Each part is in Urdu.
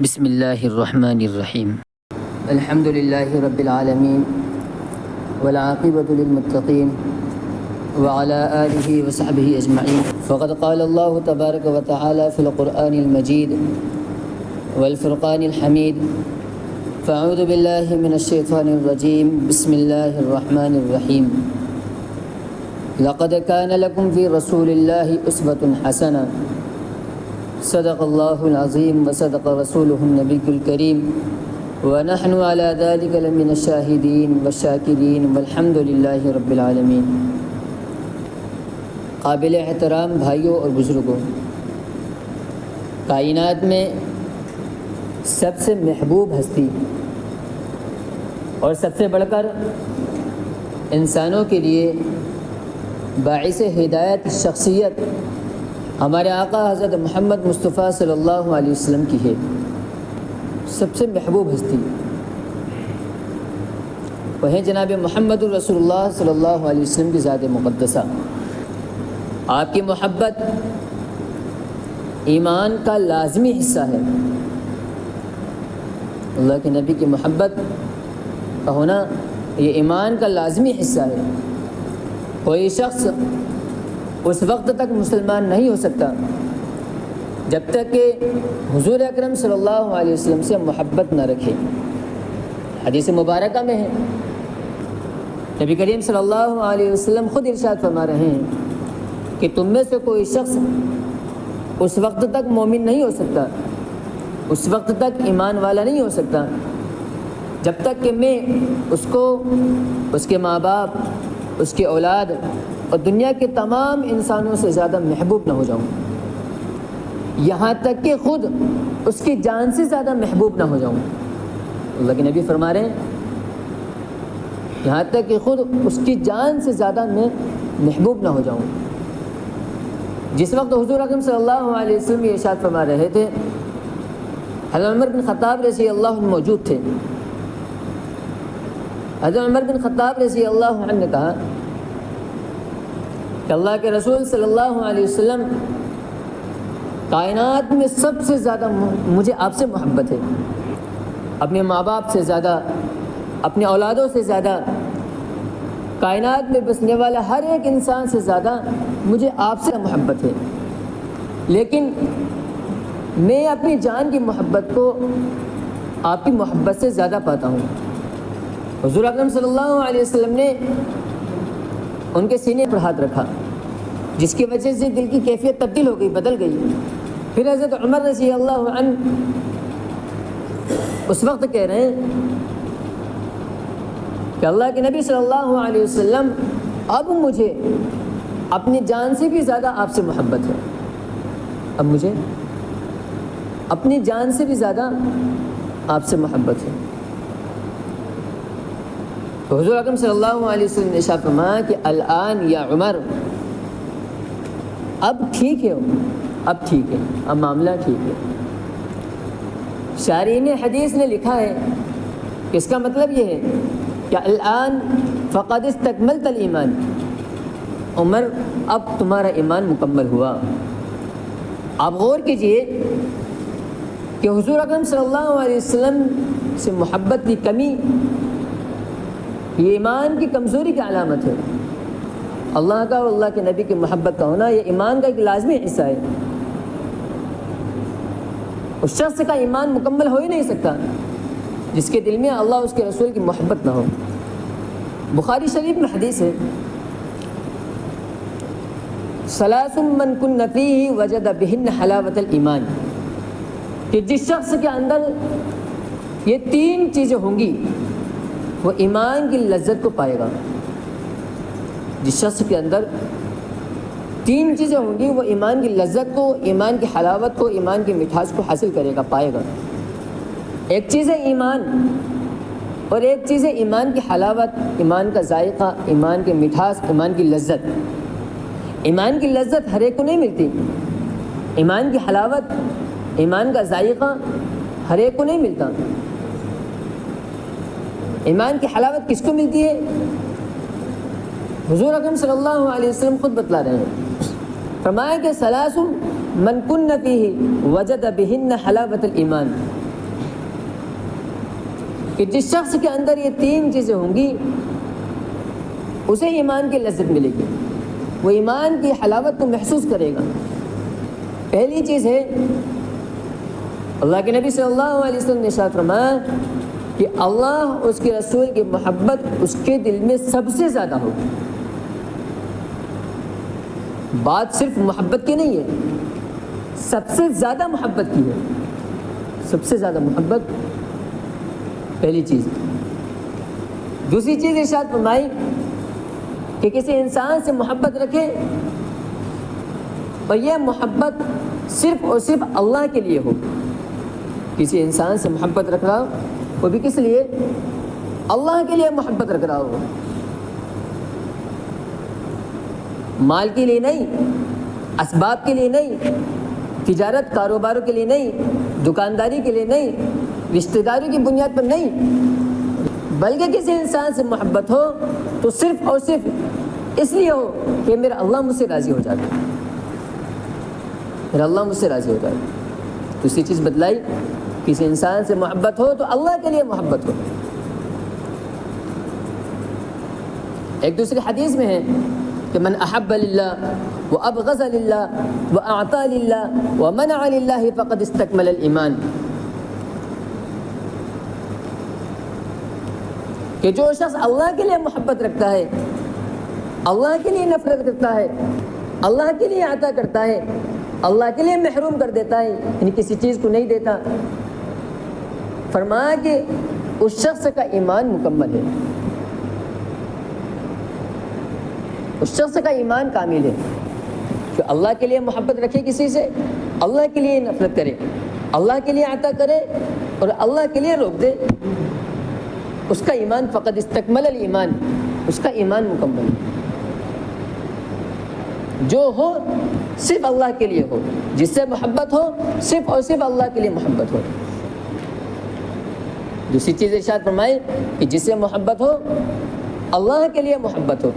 بسم اللہ الرحمن الرحیم الحمد للہ رب العالمین والعاقبۃ للمتقین وعلی آلہ وصحبہ اجمعین فقد قال اللہ تبارک وتعالی فی القرآن المجید والفرقان الحمید فاعوذ باللہ من الشیطان الرجیم بسم اللہ الرحمن الرحیم لقد کان لکم فی رسول اللہ اسوۃ حسنہ صدق اللہ العظیم وصدق رسولہ النبی الکریم ونحن علی ذلک لمن الشاہدین والشاکرین والحمد للہ رب العالمین۔ قابل احترام بھائیوں اور بزرگوں، کائنات میں سب سے محبوب ہستی اور سب سے بڑھ کر انسانوں کے لیے باعث ہدایت شخصیت ہمارے آقا حضرت محمد مصطفیٰ صلی اللہ علیہ وسلم کی ہے۔ سب سے محبوب ہستی وہ ہیں جناب محمد الرسول اللہ صلی اللہ علیہ وسلم کی ذات مقدسہ۔ آپ کی محبت ایمان کا لازمی حصہ ہے۔ اللہ کے نبی کی محبت کا ہونا یہ ایمان کا لازمی حصہ ہے۔ کوئی شخص اس وقت تک مسلمان نہیں ہو سکتا جب تک کہ حضور اکرم صلی اللہ علیہ وسلم سے محبت نہ رکھے۔ حدیث مبارکہ میں ہے، نبی کریم صلی اللہ علیہ وسلم خود ارشاد فرما رہے ہیں کہ تم میں سے کوئی شخص اس وقت تک مومن نہیں ہو سکتا، اس وقت تک ایمان والا نہیں ہو سکتا جب تک کہ میں اس کو، اس کے ماں باپ، اس کی اولاد اور دنیا کے تمام انسانوں سے زیادہ محبوب نہ ہو جاؤں، یہاں تک کہ خود اس کی جان سے زیادہ محبوب نہ ہو جاؤں۔ اللہ کے نبی فرما رہے ہیں یہاں تک کہ خود اس کی جان سے زیادہ میں محبوب نہ ہو جاؤں۔ جس وقت حضور اکرم صلی اللہ علیہ وسلم یہ ارشاد فرما رہے تھے، حضرت عمر بن خطاب رضی اللہ عنہ موجود تھے۔ حضرت عمر بن خطاب رضی اللہ عنہ نے کہا کہ اللہ کے رسول صلی اللہ علیہ وسلم کائنات میں سب سے زیادہ مجھے آپ سے محبت ہے، اپنے ماں باپ سے زیادہ، اپنے اولادوں سے زیادہ، کائنات میں بسنے والا ہر ایک انسان سے زیادہ مجھے آپ سے محبت ہے، لیکن میں اپنی جان کی محبت کو آپ کی محبت سے زیادہ پاتا ہوں۔ حضور اکرم صلی اللہ علیہ وسلم نے ان کے سینے پر ہاتھ رکھا، جس کی وجہ سے دل کی کیفیت تبدیل ہو گئی، بدل گئی۔ پھر حضرت عمر رضی اللہ عنہ اس وقت کہہ رہے ہیں کہ اللہ کے نبی صلی اللہ علیہ وسلم اب مجھے اپنی جان سے بھی زیادہ آپ سے محبت ہے، اب مجھے اپنی جان سے بھی زیادہ آپ سے محبت ہے۔ تو حضور اکرم صلی اللہ علیہ وسلم نے ارشاد فرمایا کہ الآن یا عمر، اب ٹھیک ہے، اب ٹھیک ہے، اب معاملہ ٹھیک ہے۔ شارحین حدیث نے لکھا ہے کہ اس کا مطلب یہ ہے کہ الآن فقد استکملت الایمان، عمر اب تمہارا ایمان مکمل ہوا۔ آپ غور کیجئے کہ حضور اکرم صلی اللہ علیہ وسلم سے محبت کی کمی یہ ایمان کی کمزوری کی علامت ہے۔ اللہ کا اور اللہ کے نبی کی محبت کا ہونا یہ ایمان کا ایک لازمی حصہ ہے۔ اس شخص کا ایمان مکمل ہو ہی نہیں سکتا جس کے دل میں اللہ اس کے رسول کی محبت نہ ہو۔ بخاری شریف میں حدیث ہے، ثلاث من کن فیہ وجد بہن حلاوۃ الایمان، کہ جس شخص کے اندر یہ تین چیزیں ہوں گی وہ ایمان کی لذت کو پائے گا۔ جس شخص کے اندر تین چیزیں ہوں گی وہ ایمان کی لذت کو، ایمان کی حلاوت کو، ایمان کی مٹھاس کو حاصل کرے گا، پائے گا۔ ایک چیز ہے ایمان، اور ایک چیز ہے ایمان کی حلاوت، ایمان کا ذائقہ، ایمان کی مٹھاس، ایمان کی لذت۔ ایمان کی لذت ہر ایک کو نہیں ملتی، ایمان کی حلاوت، ایمان کا ذائقہ ہر ایک کو نہیں ملتا۔ ایمان کی حلاوت کس کو ملتی ہے؟ حضور اکرم صلی اللہ علیہ وسلم خود بتلا رہے ہیں، فرمایا کہ ثلاث من کن فیہ وجد بہن حلاوت الایمان، کہ جس شخص کے اندر یہ تین چیزیں ہوں گی اسے ایمان کی لذت ملے گی، وہ ایمان کی حلاوت کو محسوس کرے گا۔ پہلی چیز ہے اللہ کے نبی صلی اللہ علیہ وسلم نے ارشاد فرمایا کہ اللہ اس کے رسول کی محبت اس کے دل میں سب سے زیادہ ہوگی۔ بات صرف محبت کی نہیں ہے، سب سے زیادہ محبت کی ہے، سب سے زیادہ محبت پہلی چیز۔ دوسری چیز ارشاد فرمائی کہ کسی انسان سے محبت رکھے اور یہ محبت صرف اور صرف اللہ کے لیے ہو۔ کسی انسان سے محبت رکھ رہا ہو وہ بھی کس لیے؟ اللہ کے لیے محبت رکھ رہا ہو، مال کے لیے نہیں، اسباب کے لیے نہیں، تجارت کاروباروں کے لیے نہیں، دکانداری کے لیے نہیں، رشتہ داروں کی بنیاد پر نہیں، بلکہ کسی انسان سے محبت ہو تو صرف اور صرف اس لیے ہو کہ میرا اللہ مجھ سے راضی ہو جائے، میرا اللہ مجھ سے راضی ہو جائے۔ دوسری چیز بتلائی، کسی انسان سے محبت ہو تو اللہ کے لیے محبت ہو۔ ایک دوسری حدیث میں ہے کہ من احب للہ وابغض للہ واعطى للہ ومنع للہ فقد استکمل الایمان، کہ جو شخص اللہ کے لیے محبت رکھتا ہے، اللہ کے لیے نفرت کرتا ہے، اللہ کے لیے عطا کرتا ہے، اللہ کے لیے محروم کر دیتا ہے، یعنی کسی چیز کو نہیں دیتا، فرمایا کہ اس شخص کا ایمان مکمل ہے، اس شخص کا ایمان کامل ہے، کہ اللہ کے لیے محبت رکھے کسی سے، اللہ کے لیے نفرت کرے، اللہ کے لیے عطا کرے اور اللہ کے لیے روک دے، اس کا ایمان فقط استکمل الایمان، اس کا ایمان مکمل ہے۔ جو ہو صرف اللہ کے لیے ہو، جس سے محبت ہو صرف اور صرف اللہ کے لیے محبت ہو۔ دوسری چیز ارشاد فرمائے کہ جس سے محبت ہو اللہ کے لیے محبت ہو۔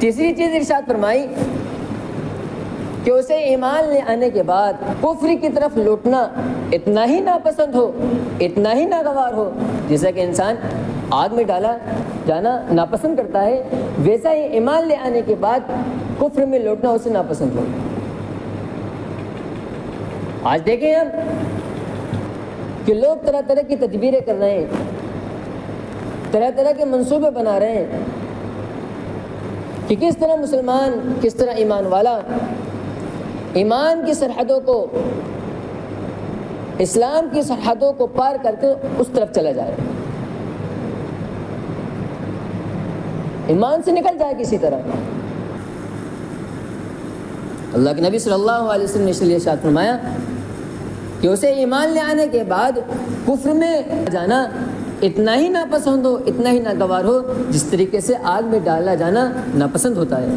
تیسری چیز ارشاد فرمائی کہ اسے ایمان لے آنے کے بعد کفر کی طرف لوٹنا اتنا ہی ناپسند ہو، اتنا ہی ناگوار ہو، جیسا کہ انسان آگ میں ڈالا جانا ناپسند کرتا ہے، ویسا ہی ایمان لے آنے کے بعد کفر میں لوٹنا اسے ناپسند ہو۔ آج دیکھیں ہم کہ لوگ طرح طرح کی تدبیریں کر رہے ہیں، طرح طرح کے منصوبے بنا رہے ہیں کہ کس طرح مسلمان، کس طرح ایمان والا ایمان کی سرحدوں کو، اسلام کی سرحدوں کو پار کر کے اس طرف چلا جائے، ایمان سے نکل جائے کسی طرح۔ اللہ کے نبی صلی اللہ علیہ وسلم نے اس لیے ارشاد فرمایا کہ اسے ایمان لے آنے کے بعد کفر میں جانا اتنا ہی ناپسند ہو، اتنا ہی ناگوار ہو، جس طریقے سے آگ میں ڈالا جانا ناپسند ہوتا ہے۔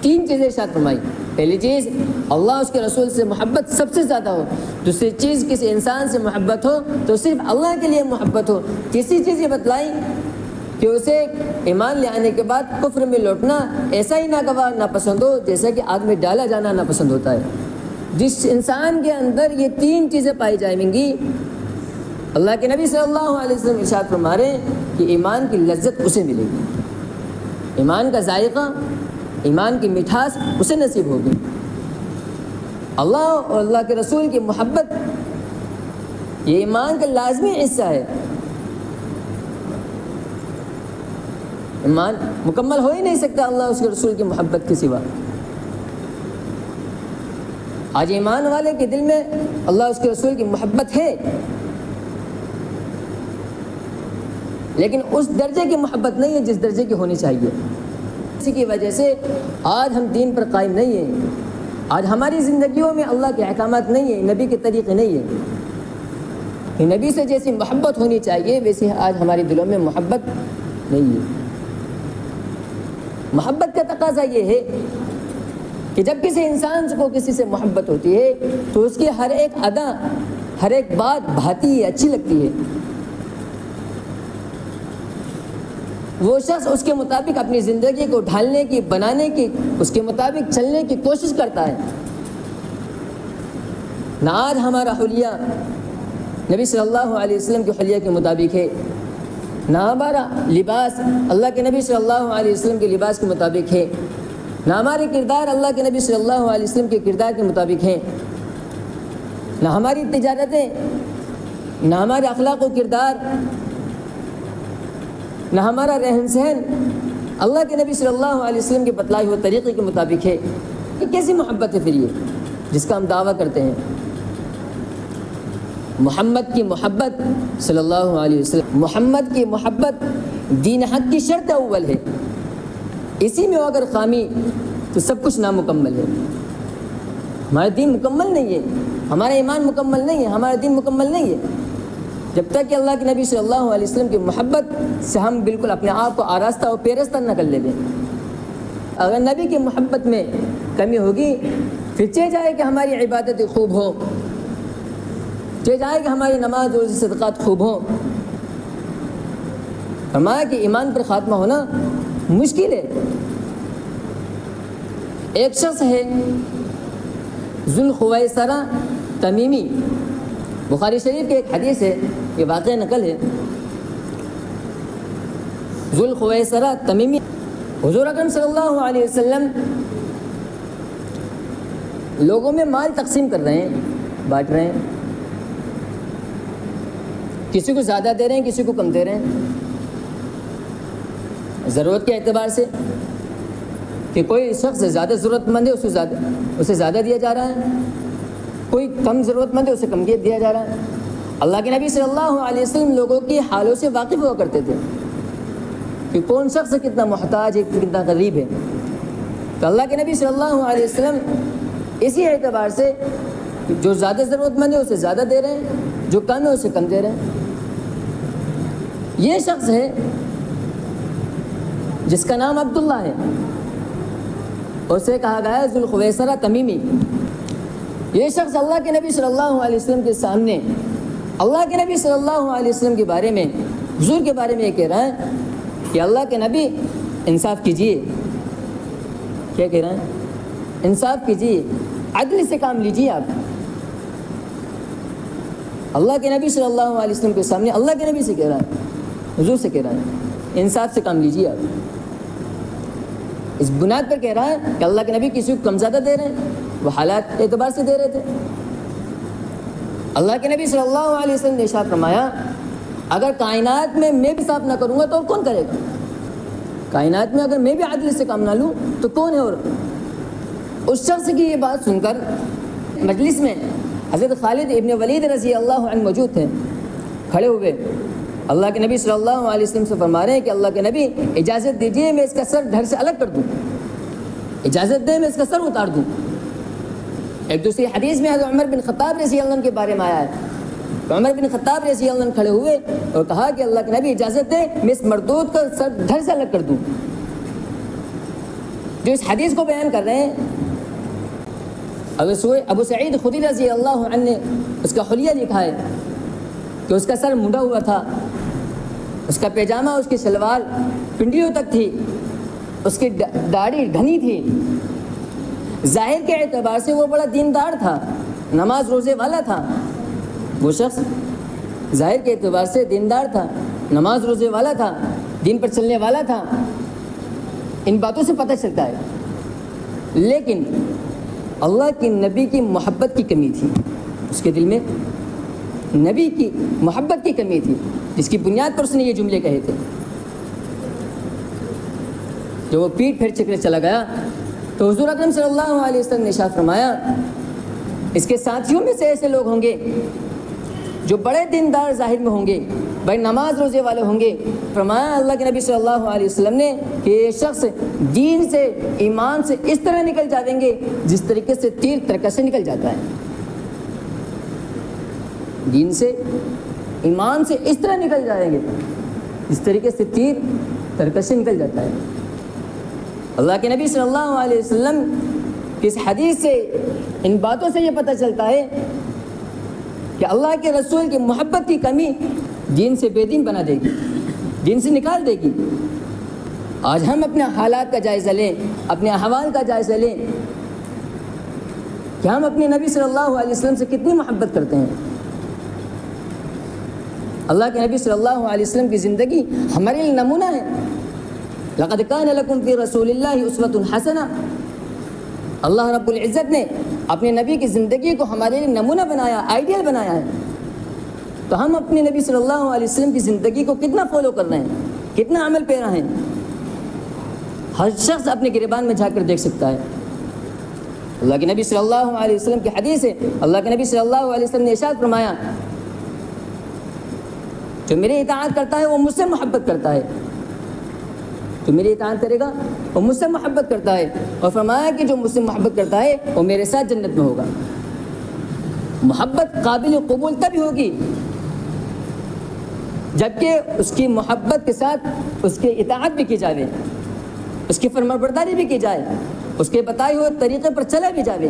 تین چیزیں ارشاد فرمائی، پہلی چیز اللہ اس کے رسول سے محبت سب سے زیادہ ہو، دوسری چیز کسی انسان سے محبت ہو تو صرف اللہ کے لیے محبت ہو، تیسری چیز یہ بتلائی کہ اسے ایمان لے آنے کے بعد کفر میں لوٹنا ایسا ہی ناگوار ناپسند ہو جیسا کہ آگ میں ڈالا جانا ناپسند ہوتا ہے۔ جس انسان کے اندر یہ تین چیزیں پائی جائیں گی، اللہ کے نبی صلی اللہ علیہ وسلم ارشاد فرما رہے ہیں کہ ایمان کی لذت اسے ملے گی، ایمان کا ذائقہ، ایمان کی مٹھاس اسے نصیب ہوگی۔ اللہ اور اللہ کے رسول کی محبت یہ ایمان کا لازمی حصہ ہے۔ ایمان مکمل ہو ہی نہیں سکتا اللہ اس کے رسول کی محبت کے سوا۔ آج ایمان والے کے دل میں اللہ اس کے رسول کی محبت ہے، لیکن اس درجے کی محبت نہیں ہے جس درجے کی ہونی چاہیے۔ اسی کی وجہ سے آج ہم دین پر قائم نہیں ہیں، آج ہماری زندگیوں میں اللہ کے احکامات نہیں ہیں، نبی کے طریقے نہیں ہیں، کہ نبی سے جیسی محبت ہونی چاہیے ویسے آج ہمارے دلوں میں محبت نہیں ہے۔ محبت کا تقاضا یہ ہے کہ جب کسی انسان کو کسی سے محبت ہوتی ہے تو اس کی ہر ایک ادا، ہر ایک بات بھاتی ہے، اچھی لگتی ہے، وہ شخص اس کے مطابق اپنی زندگی کو ڈھالنے کی، بنانے کی، اس کے مطابق چلنے کی کوشش کرتا ہے۔ نہ آج ہمارا حلیہ نبی صلی اللہ علیہ وسلم کے حلیہ کے مطابق ہے، نہ ہمارا لباس اللہ کے نبی صلی اللہ علیہ وسلم کے لباس کے مطابق ہے، نہ ہمارے کردار اللہ کے نبی صلی اللہ علیہ وسلم کے کردار کے مطابق ہیں، نہ ہماری تجارتیں، نہ ہمارے اخلاق و کردار، نہ ہمارا رہن سہن اللہ کے نبی صلی اللہ علیہ وسلم کے بتلائے ہوئے طریقے کے مطابق ہے۔ یہ کیسی محبت ہے پھر یہ جس کا ہم دعویٰ کرتے ہیں؟ محمد کی محبت صلی اللہ علیہ وسلم، محمد کی محبت دین حق کی شرط اول ہے، اسی میں اگر خامی تو سب کچھ نامکمل ہے۔ ہمارا دین مکمل نہیں ہے، ہمارا ایمان مکمل نہیں ہے، ہمارا دین مکمل نہیں ہے جب تک کہ اللہ کے نبی صلی اللہ علیہ وسلم کی محبت سے ہم بالکل اپنے آپ کو آراستہ و پیرستہ نہ کر لیں۔ اگر نبی کی محبت میں کمی ہوگی پھر چاہے جائے کہ ہماری عبادت خوب ہو، چاہے جائے کہ ہماری نماز روزے صدقات خوب ہوں، فرمایا کہ ایمان پر خاتمہ ہونا مشکل ہے۔ ایک شخص ہے ذوالخویسرہ تمیمی، بخاری شریف کے ایک حدیث ہے، یہ واقعہ نقل ہے۔ ذوالخویسرہ تمیمی حضور اکرم صلی اللہ علیہ وسلم لوگوں میں مال تقسیم کر رہے ہیں، بانٹ رہے ہیں، کسی کو زیادہ دے رہے ہیں، کسی کو کم دے رہے ہیں، ضرورت کے اعتبار سے کہ کوئی شخص زیادہ ضرورت مند ہے اسے زیادہ دیا جا رہا ہے، کوئی کم ضرورت مند ہے اسے کم دیا جا رہا ہے۔ اللہ کے نبی صلی اللہ علیہ وسلم لوگوں کی حالوں سے واقف ہوا کرتے تھے کہ کون شخص کتنا محتاج ہے، کتنا غریب ہے، تو اللہ کے نبی صلی اللہ علیہ وسلم اسی اعتبار سے جو زیادہ ضرورت مند ہے اسے زیادہ دے رہے ہیں، جو کم ہے اسے کم دے رہے ہیں۔ یہ شخص ہے جس کا نام عبداللہ ہے، اسے کہا گیا ہے ذوالخویسرہ تمیمی۔ یہ شخص اللہ کے نبی صلی اللہ علیہ وسلم کے سامنے اللہ کے نبی صلی اللہ علیہ وسلم کے بارے میں، حضور کے بارے میں یہ کہہ رہا ہے کہ اللہ کے نبی انصاف کیجیے۔ کیا کہہ رہا ہے؟ انصاف کیجیے، عدل سے کام لیجیے۔ آپ اللہ کے نبی صلی اللہ علیہ وسلم کے سامنے اللہ کے نبی سے کہہ رہا ہے، حضور سے کہہ رہا ہے انصاف سے کام لیجیے۔ آپ اس بنیاد پر کہہ رہا ہے کہ اللہ کے نبی کسی کو کم زیادہ دے رہے ہیں، وہ حالات اعتبار سے دے رہے تھے۔ اللہ کے نبی صلی اللہ علیہ وسلم نے ارشاد فرمایا اگر کائنات میں بھی صاف نہ کروں گا تو اور کون کرے گا؟ کائنات میں اگر میں بھی عدل سے کام نہ لوں تو کون ہے؟ اور اس شخص کی یہ بات سن کر مجلس میں حضرت خالد ابن ولید رضی اللہ عنہ موجود تھے، کھڑے ہوئے اللہ کے نبی صلی اللہ علیہ وسلم سے فرما رہے ہیں کہ اللہ کے نبی اجازت دیجیے میں اس کا سر دھڑ سے الگ کر دوں، اجازت دیں میں اس کا سر اتار دوں۔ ایک دوسری حدیث میں حضرت عمر بن خطاب رضی اللہ عنہ کے بارے میں آیا ہے، تو عمر بن خطاب رضی اللہ عنہ کھڑے ہوئے اور کہا کہ اللہ کے نبی اجازت دیں میں اس مردود کا سر دھڑ سے الگ کر دوں۔ جو اس حدیث کو بیان کر رہے ہیں ابو سعید خدری رضی اللہ عنہ نے اس کا حلیہ لکھا ہے کہ اس کا سر منڈا ہوا تھا، اس کا پیجامہ اس کی شلوار پنڈلیوں تک تھی، اس کی داڑھی گھنی تھی، ظاہر کے اعتبار سے وہ بڑا دیندار تھا، نماز روزے والا تھا۔ وہ شخص ظاہر کے اعتبار سے دیندار تھا، نماز روزے والا تھا، دین پر چلنے والا تھا، ان باتوں سے پتہ چلتا ہے۔ لیکن اللہ کے نبی کی محبت کی کمی تھی، اس کے دل میں نبی کی محبت کی کمی تھی، جس کی بنیاد پر اس نے یہ جملے کہے تھے۔ جب وہ پیٹ پھیر کر چلا گیا تو حضور اکرم صلی اللہ علیہ وسلم نے ارشاد فرمایا اس کے ساتھیوں میں سے ایسے لوگ ہوں گے جو بڑے دیندار ظاہر میں ہوں گے، بڑے نماز روزے والے ہوں گے۔ فرمایا اللہ کے نبی صلی اللہ علیہ وسلم نے کہ یہ شخص دین سے ایمان سے اس طرح نکل جائیں گے جس طریقے سے تیر ترکش سے نکل جاتا ہے۔ دین سے ایمان سے اس طرح نکل جائیں گے جس طریقے سے تیر ترکش سے نکل جاتا ہے۔ اللہ کے نبی صلی اللہ علیہ وسلم کی اس حدیث سے ان باتوں سے یہ پتہ چلتا ہے کہ اللہ کے رسول کی محبت کی کمی دین سے بے دین بنا دے گی، دین سے نکال دے گی۔ آج ہم اپنے حالات کا جائزہ لیں، اپنے احوال کا جائزہ لیں، کہ ہم اپنے نبی صلی اللہ علیہ وسلم سے کتنی محبت کرتے ہیں۔ اللہ کے نبی صلی اللہ علیہ وسلم کی زندگی ہمارے لیے نمونہ ہے۔ لقد کان لکم فی رسول اللہ اسوۃ حسنہ، اللہ رب العزت نے اپنے نبی کی زندگی کو ہمارے لیے نمونہ بنایا، آئیڈیل بنایا ہے۔ تو ہم اپنے نبی صلی اللہ علیہ وسلم کی زندگی کو کتنا فالو کر رہے ہیں، کتنا عمل پیرا ہیں۔ ہر شخص اپنے گریبان میں جا کر دیکھ سکتا ہے۔ اللہ کے نبی صلی اللہ علیہ وسلم کی حدیث ہے، اللہ کے نبی صلی اللہ علیہ وسلم نے ارشاد فرمایا، جو میرے اطاعت کرتا ہے وہ مجھ سے محبت کرتا ہے، جو میری اطاعت کرے گا وہ مجھ سے محبت کرتا ہے، اور فرمایا کہ جو مجھ سے محبت کرتا ہے وہ میرے ساتھ جنت میں ہوگا۔ محبت قابل قبول تب ہوگی جبکہ اس کی محبت کے ساتھ اس کی اطاعت بھی کی جائے، اس کی فرمانبرداری بھی کی جائے، اس کے بتائے ہوئے طریقے پر چلا بھی جائے۔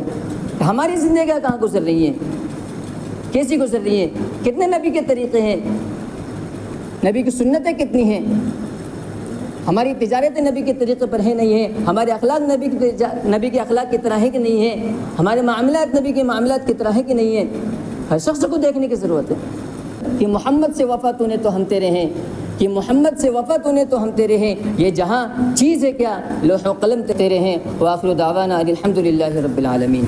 ہماری زندگیاں کہاں گزر رہی ہیں، کیسی گزر رہی ہیں، کتنے نبی کے طریقے ہیں، نبی کی سنتیں کتنی ہیں، ہماری تجارتیں نبی کے طریقے پر ہیں نہیں ہیں، ہمارے اخلاق نبی کے اخلاق کی طرح ہے کہ نہیں ہیں، ہمارے معاملات نبی کے معاملات کی طرح ہے کہ نہیں ہیں۔ ہر شخص کو دیکھنے کی ضرورت ہے کہ محمد سے وفا تو نے تو ہم تیرے ہیں، کہ محمد سے وفا تو نے تو ہم تیرے ہیں، یہ جہاں چیز ہے کیا، لوح و قلم تیرے ہیں۔ وآخر دعوانا الحمد للہ رب العالمین۔